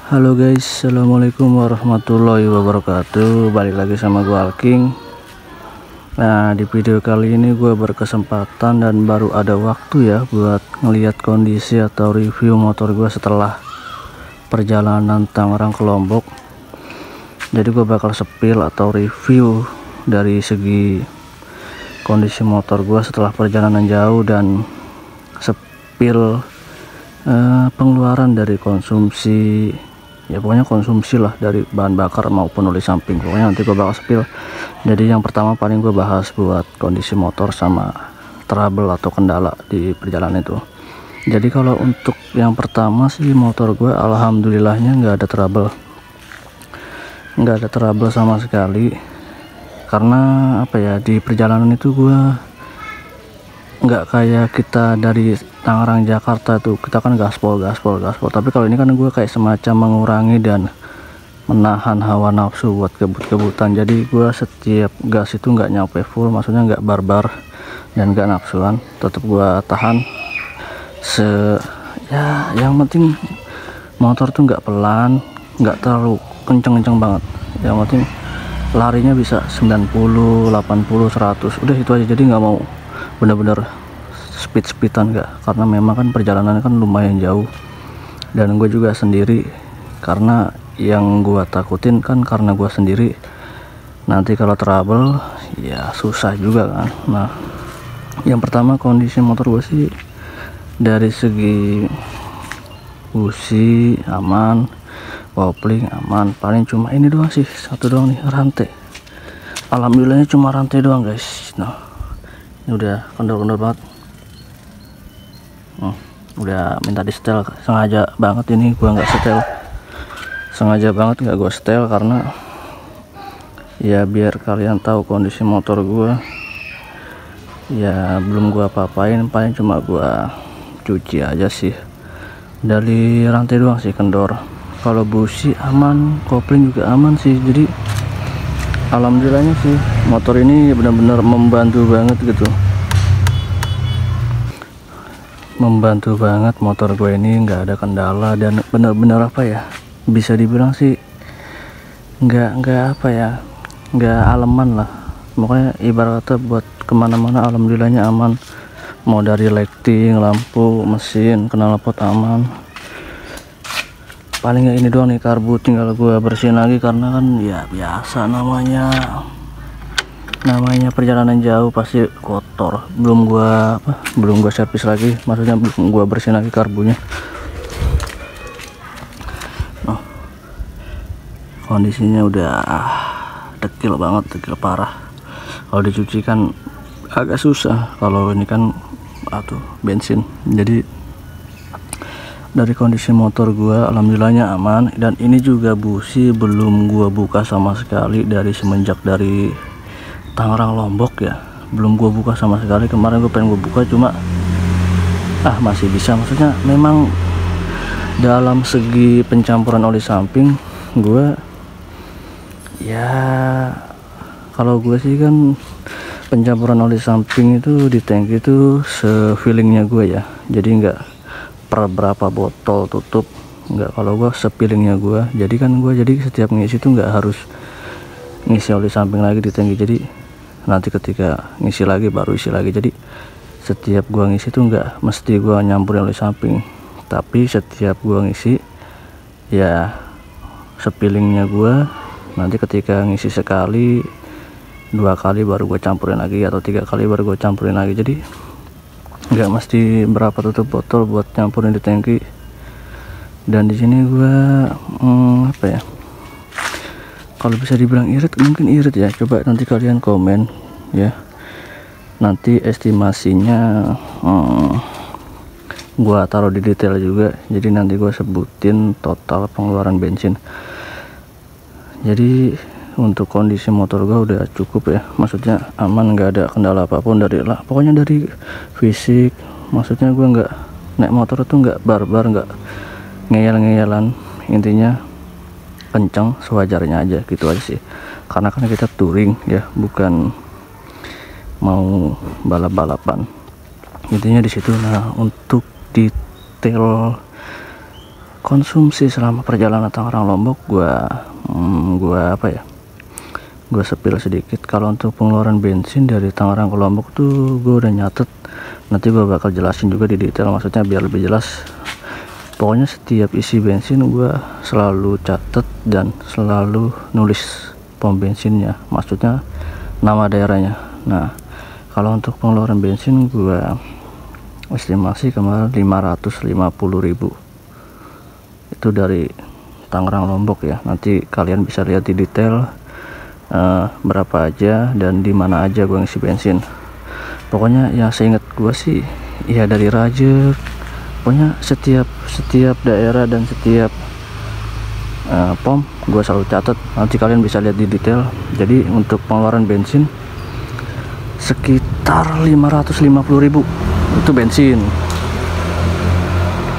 Halo guys, assalamualaikum warahmatullahi wabarakatuh. Balik lagi sama gue Alking. Nah, di video kali ini gue berkesempatan dan baru ada waktu ya buat ngelihat kondisi atau review motor gue setelah perjalanan Tangerang ke Lombok. Jadi gue bakal sepil atau review dari segi kondisi motor gue setelah perjalanan jauh, dan sepil pengeluaran dari konsumsi, ya pokoknya konsumsi lah, dari bahan bakar maupun oli samping. Pokoknya nanti gue bakal spill. Jadi yang pertama paling gue bahas buat kondisi motor sama trouble atau kendala di perjalanan itu. Jadi kalau untuk yang pertama sih, motor gue alhamdulillahnya nggak ada trouble sama sekali. Karena apa ya, di perjalanan itu gue nggak kayak kita dari Tangerang Jakarta tuh, kita kan gaspol. Tapi kalau ini kan gue kayak semacam mengurangi dan menahan hawa nafsu buat kebut-kebutan. Jadi gue setiap gas itu nggak nyampe full, maksudnya nggak barbar dan nggak nafsuan, tetap gue tahan ya yang penting motor tuh nggak pelan, nggak terlalu kenceng banget. Yang penting larinya bisa 90, 80, 100, udah itu aja. Jadi nggak mau bener-bener speedan enggak, karena memang kan perjalanan kan lumayan jauh dan gue juga sendiri. Karena yang gue takutin kan karena gue sendiri, nanti kalau trouble ya susah juga kan. Nah, yang pertama kondisi motor gue sih dari segi busi aman, kopling aman, paling cuma ini doang sih, satu doang nih, rantai. Alhamdulillahnya cuma rantai doang guys. Nah, ini udah kendor-kendor banget. Udah minta di setel, sengaja banget ini gua nggak setel, nggak gua setel karena ya biar kalian tahu kondisi motor gua. Ya belum gua apa-apain, paling cuma gua cuci aja sih. Dari rantai doang sih kendor. Kalau busi aman, kopling juga aman sih. Jadi alhamdulillahnya sih motor ini benar-benar membantu banget gitu. Membantu banget motor gue ini, nggak ada kendala dan benar-benar apa ya, bisa dibilang sih nggak apa ya, nggak aleman lah. Makanya ibaratnya buat kemana-mana alhamdulillahnya aman. Mau dari lighting, lampu, mesin, knalpot aman. Paling nggak ini doang nih, karbu tinggal gue bersihin lagi karena kan ya biasa namanya perjalanan jauh pasti kotor. Belum gua servis lagi, maksudnya belum gua bersihin lagi karbunya. Nah, kondisinya udah dekil parah. Kalau dicuci kan agak susah, kalau ini kan bensin. Jadi dari kondisi motor gua alhamdulillahnya aman. Dan ini juga busi belum gua buka sama sekali dari semenjak dari Tangerang Lombok ya, belum gue buka sama sekali. Kemarin gue pengen gue buka, cuma masih bisa. Maksudnya memang dalam segi pencampuran oli samping gue ya, kalau gue sih kan pencampuran oli samping itu di tank itu se-feelingnya gue ya. Jadi nggak per berapa botol tutup, nggak. Kalau gue se-feelingnya gue, jadi kan gue setiap ngisi itu nggak harus ngisi oli samping lagi di tanki. Jadi nanti ketika ngisi lagi baru isi lagi. Jadi setiap gua ngisi tuh nggak mesti gua nyampurin oli samping, tapi setiap gua ngisi ya sepilingnya gua. Nanti ketika ngisi sekali, 2 kali baru gua campurin lagi, atau 3 kali baru gua campurin lagi. Jadi nggak mesti berapa tutup botol buat nyampurin di tangki. Dan di sini gua apa ya, kalau bisa dibilang irit, mungkin irit ya. Coba nanti kalian komen ya. Nanti estimasinya gua taruh di detail juga. Jadi nanti gua sebutin total pengeluaran bensin. Jadi untuk kondisi motor gua udah cukup ya. Maksudnya aman, nggak ada kendala apapun pokoknya dari fisik. Maksudnya gua nggak naik motor tuh nggak barbar, nggak ngeyel-ngeyelan. Intinya kencang sewajarnya aja gitu aja sih. Karena kan kita touring ya, bukan mau balap-balapan. Intinya di situ. Nah, untuk detail konsumsi selama perjalanan Tangerang Lombok gue sepil sedikit. Kalau untuk pengeluaran bensin dari Tangerang ke Lombok tuh gue udah nyatet, nanti gue bakal jelasin juga di detail, maksudnya biar lebih jelas. Pokoknya setiap isi bensin gue selalu catet dan selalu nulis pom bensinnya, maksudnya nama daerahnya. Nah, kalau untuk pengeluaran bensin gue estimasi kemarin 550.000 itu dari Tangerang Lombok ya. Nanti kalian bisa lihat di detail berapa aja dan di mana aja gue ngisi bensin. Pokoknya yang seingat gue sih ya dari Raja, pokoknya setiap daerah dan setiap pom gue selalu catat, nanti kalian bisa lihat di detail. Jadi untuk pengeluaran bensin sekitar 550.000 itu bensin.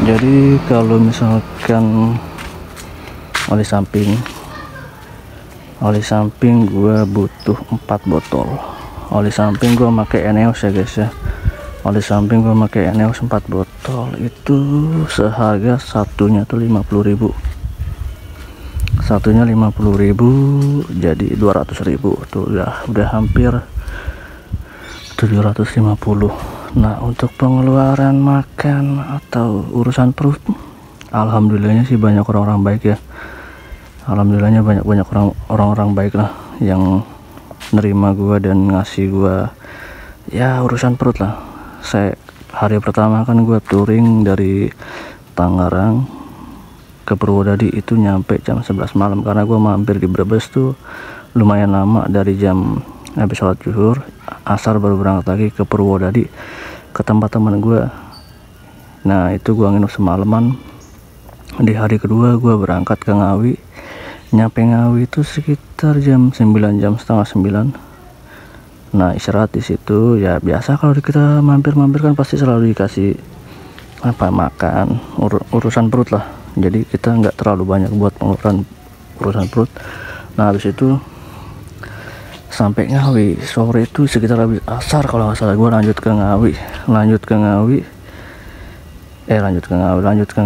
Jadi kalau misalkan oli samping gue butuh 4 botol. Oli samping gue pakai Eneos ya guys ya. Oli samping gue pakai Eneos 4 botol, itu seharga satunya tuh 50.000. Satunya 50.000 jadi 200.000 tuh udah hampir 750. Nah, untuk pengeluaran makan atau urusan perut, alhamdulillahnya sih banyak orang-orang baik ya. Alhamdulillahnya banyak orang-orang baik lah yang nerima gua dan ngasih gua ya urusan perut lah. Saya hari pertama kan gua touring dari Tangerang ke Purwodadi, itu nyampe jam 11 malam karena gua mampir di Brebes tuh lumayan lama, dari jam habis sholat zuhur asar baru berangkat lagi ke Purwodadi ke tempat teman gua. Nah, itu gua nginep semalaman. Di hari kedua gua berangkat ke Ngawi. Nyampe Ngawi itu sekitar jam 9, jam setengah 9. Nah, istirahat di situ ya. Biasa kalau kita mampir-mampir kan pasti selalu dikasih makan, urusan perut lah. Jadi kita nggak terlalu banyak buat pengeluaran urusan perut. Nah, habis itu sampai Ngawi sore itu sekitar habis asar kalau nggak salah, gue lanjut ke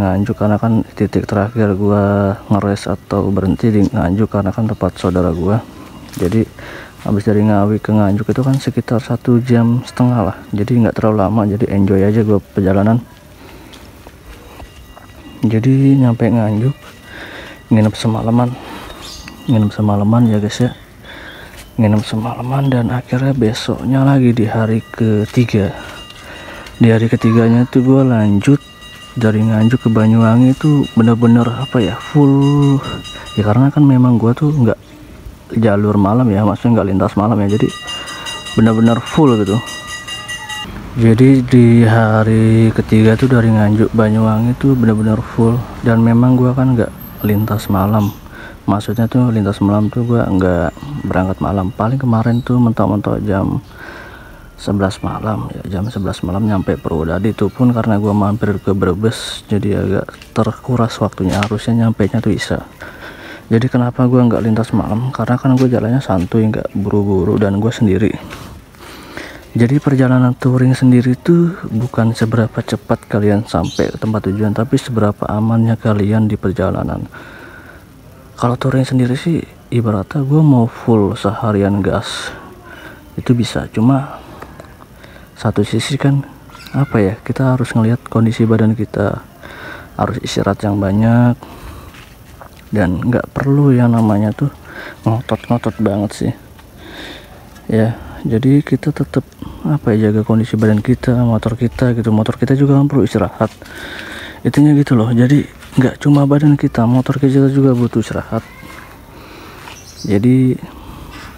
Nganjuk karena kan titik terakhir gua ngeres atau berhenti di Nganjuk karena kan tempat saudara gua. Jadi habis dari Ngawi ke Nganjuk itu kan sekitar 1,5 jam lah, jadi nggak terlalu lama, jadi enjoy aja gua perjalanan. Jadi nyampe Nganjuk nginep semalaman ya guys ya, nginep semalaman, dan akhirnya besoknya lagi di hari ketiga. Di hari ketiganya tuh gue lanjut dari Nganjuk ke Banyuwangi, itu bener-bener full ya, karena kan memang gue tuh nggak jalur malam ya, maksudnya nggak lintas malam ya, jadi bener-bener full gitu. Jadi di hari ketiga tuh dari Nganjuk Banyuwangi tuh bener-bener full, dan memang gue kan nggak lintas malam, maksudnya tuh lintas malam tuh gue nggak berangkat malam. Paling kemarin tuh mentok-mentok jam 11 malam ya, jam 11 malam nyampe Purwodadi. Itu pun karena gua mampir ke Brebes jadi agak terkuras waktunya, harusnya nyampe nya tuh Isya. Jadi kenapa gua nggak lintas malam, karena kan gue jalannya santuy, nggak buru-buru, dan gue sendiri. Jadi perjalanan touring sendiri tuh bukan seberapa cepat kalian sampai ke tempat tujuan, tapi seberapa amannya kalian di perjalanan. Kalau touring sendiri sih ibaratnya gue mau full seharian gas itu bisa, cuma satu sisi kan kita harus ngelihat kondisi badan kita, harus istirahat yang banyak, dan nggak perlu yang namanya tuh ngotot-ngotot banget sih ya. Jadi kita tetap jaga kondisi badan kita, motor kita juga kan perlu istirahat, itunya gitu loh. Jadi nggak cuma badan kita, motor kita juga butuh istirahat. Jadi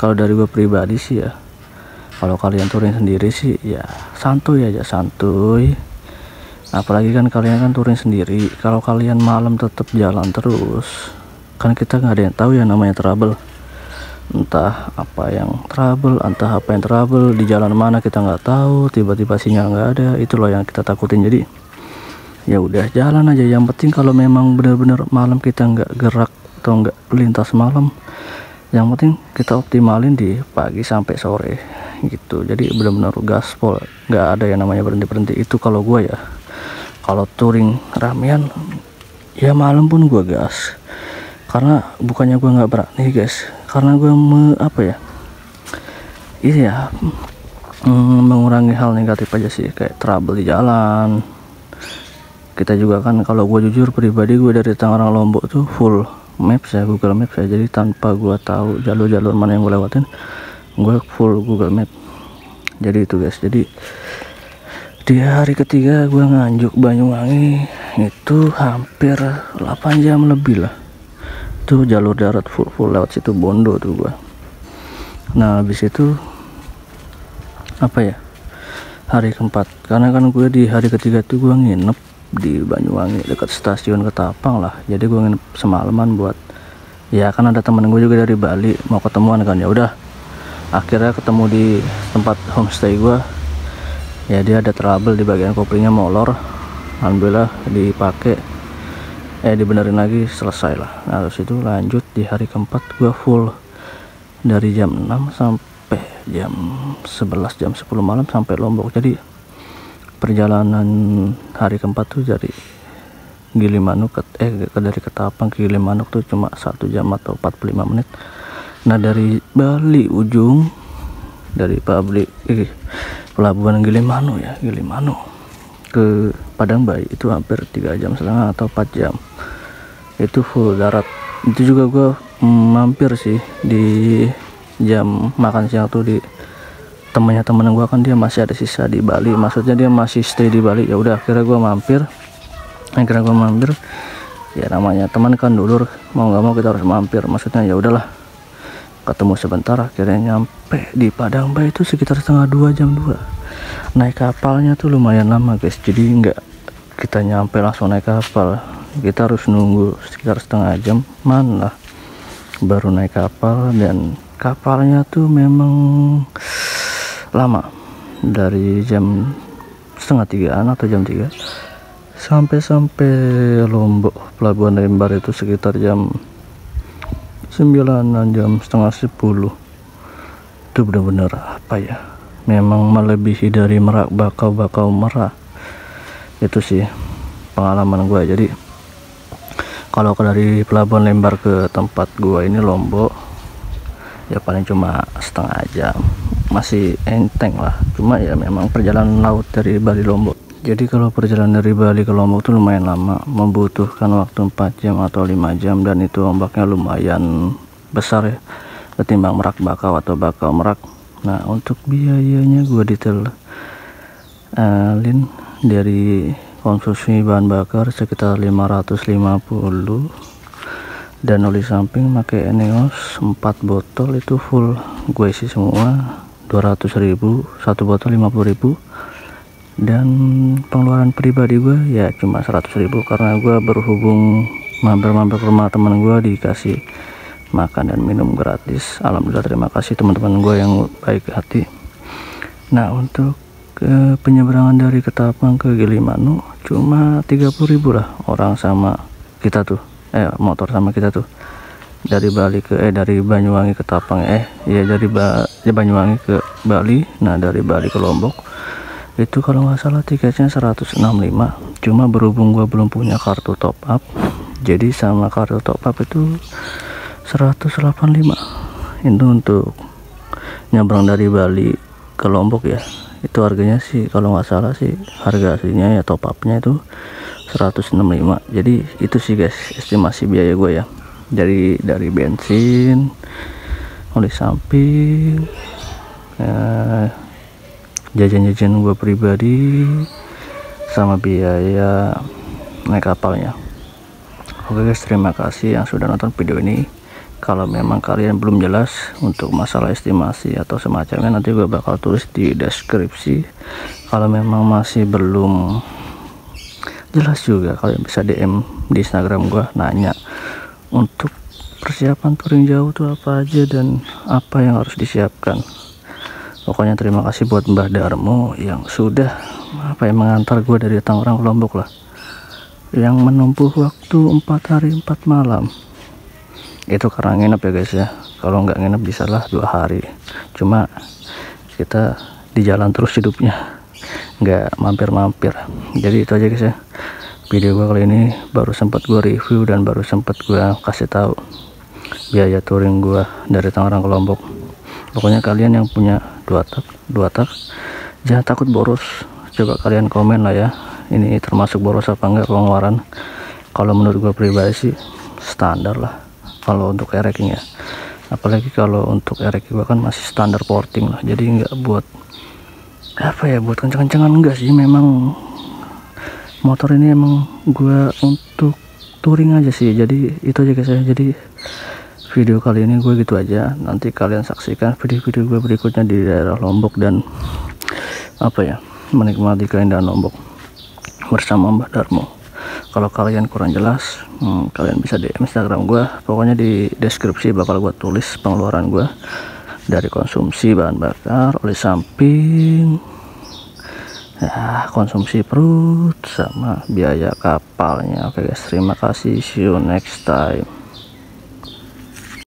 kalau dari gue pribadi sih ya, kalau kalian touring sendiri sih ya santuy aja, santuy. Apalagi kan kalian kan touring sendiri, kalau kalian malam tetap jalan terus, kan kita nggak ada yang tahu yang namanya trouble. Entah apa yang trouble di jalan mana kita nggak tahu, tiba-tiba sinyal nggak ada, itu loh yang kita takutin. Jadi ya udah jalan aja. Yang penting kalau memang benar-benar malam kita nggak gerak atau nggak lintas malam, yang penting kita optimalin di pagi sampai sore gitu. Jadi benar-benar gaspol, nggak ada yang namanya berhenti-berhenti. Itu kalau gue ya. Kalau touring ramean ya malam pun gue gas, karena bukannya gue nggak berani guys, karena gue iya mengurangi hal negatif aja sih, kayak trouble di jalan. Kita juga kan, kalau gue jujur pribadi, gue dari Tangerang Lombok tuh full maps ya, Google Maps ya. Jadi tanpa gue tahu jalur-jalur mana yang gue lewatin, gue full Google Map. Jadi itu guys, jadi di hari ketiga gue nganjuk Banyuwangi itu hampir 8 jam lebih lah. Tuh jalur darat full lewat situ Bondo tuh gue. Nah habis itu hari keempat, karena kan gue di hari ketiga tuh gue nginep di Banyuwangi dekat stasiun Ketapang lah. Jadi gue nginep semalaman buat, ya kan ada temen gue juga dari Bali mau ketemuan kan. Ya udah, akhirnya ketemu di tempat homestay gue. Ya dia ada trouble di bagian koplingnya molor, alhamdulillah dipakai, dibenerin lagi, selesai lah. Nah terus itu lanjut di hari keempat gue full dari jam 6 sampai jam 11, jam 10 malam sampai Lombok. Jadi perjalanan hari keempat tuh dari Gilimanuk dari Ketapang ke Gilimanuk tuh cuma 1 jam atau 45 menit. Nah dari Bali ujung, dari pelabuhan Gilimanuk ke Padang Bayi itu hampir 3,5 jam atau 4 jam. Itu full darat. Itu juga gue mampir sih di jam makan siang tuh di temennya temen gue, kan dia masih ada sisa di Bali, maksudnya dia masih stay di Bali. Ya udah akhirnya gue mampir, ya namanya teman kan dulur, mau nggak mau kita harus mampir. Maksudnya ya udahlah, ketemu sebentar. Akhirnya nyampe di Padang Bayi itu sekitar setengah 2, jam 2. Naik kapalnya tuh lumayan lama guys, jadi nggak kita nyampe langsung naik kapal, kita harus nunggu sekitar setengah jam lah baru naik kapal. Dan kapalnya tuh memang lama, dari jam setengah 3-an atau jam 3 sampai Lombok pelabuhan Lembar itu sekitar jam 9-an, jam setengah 10. Itu bener-bener memang melebihi dari Merak, Bakau Merak. Itu sih pengalaman gue. Jadi kalau dari pelabuhan Lembar ke tempat gue ini Lombok, ya paling cuma setengah jam, masih enteng lah. Cuma ya memang perjalanan laut dari Bali Lombok. Jadi kalau perjalanan dari Bali ke Lombok tuh lumayan lama, membutuhkan waktu 4 jam atau 5 jam, dan itu ombaknya lumayan besar ya, ketimbang Merak Bakau atau Bakau Merak. Nah untuk biayanya gue detailin dari konsumsi bahan bakar sekitar 550, dan oli samping pakai Eneos 4 botol itu full gue isi semua 200.000, 1 botol 50.000. Dan pengeluaran pribadi gue ya cuma 100.000, karena gue berhubung mampir-mampir ke rumah teman gue, dikasih makan dan minum gratis. Alhamdulillah, terima kasih teman-teman gue yang baik hati. Nah untuk penyeberangan dari Ketapang ke Gilimanuk cuma 30.000 lah, orang sama kita tuh, motor sama kita tuh, dari Bali ke dari Banyuwangi ke Ketapang, dari Banyuwangi ke Bali. Nah dari Bali ke Lombok itu kalau nggak salah tiketnya 165. Cuma berhubung gua belum punya kartu top up, jadi sama kartu top up itu 185. Itu untuk nyebrang dari Bali ke Lombok ya. Itu harganya sih kalau nggak salah sih, harga aslinya ya top upnya itu 165. Jadi itu sih guys estimasi biaya gue ya, dari bensin, oli samping, jajan-jajan gue pribadi, sama biaya naik kapalnya. Oke guys, terima kasih yang sudah nonton video ini. Kalau memang kalian belum jelas untuk masalah estimasi atau semacamnya, nanti gue bakal tulis di deskripsi. Kalau memang masih belum jelas juga, kalian bisa DM di Instagram gue nanya untuk persiapan touring jauh tuh apa aja dan apa yang harus disiapkan. Pokoknya terima kasih buat Mbah Darmo yang sudah mengantar gue dari Tangerang ke Lombok lah, yang menempuh waktu 4 hari 4 malam. Itu karena nginep ya guys ya, kalau nggak nginep bisa lah 2 hari. Cuma kita di jalan terus hidupnya, nggak mampir-mampir. Jadi itu aja guys ya, video gue kali ini baru sempat gue review dan baru sempat gue kasih tahu biaya touring gue dari Tangerang ke Lombok. Pokoknya kalian yang punya dua tak jangan takut boros. Coba kalian komen lah ya, ini termasuk boros apa enggak pengeluaran. Kalau menurut gue pribadi sih standar lah kalau untuk ereking ya, apalagi kalau untuk ereking gue kan masih standar porting lah, jadi nggak buat apa ya, buat kenceng-kencengan enggak sih. Memang motor ini emang gue untuk touring aja sih, jadi itu aja guys ya. Jadi video kali ini gue gitu aja, nanti kalian saksikan video-video gue berikutnya di daerah Lombok dan apa ya, menikmati keindahan Lombok bersama Mbah Darmo. Kalau kalian kurang jelas, kalian bisa DM Instagram gue, pokoknya di deskripsi bakal gue tulis pengeluaran gue dari konsumsi bahan bakar, oli samping ya, konsumsi perut sama biaya kapalnya. Oke guys, terima kasih, see you next time.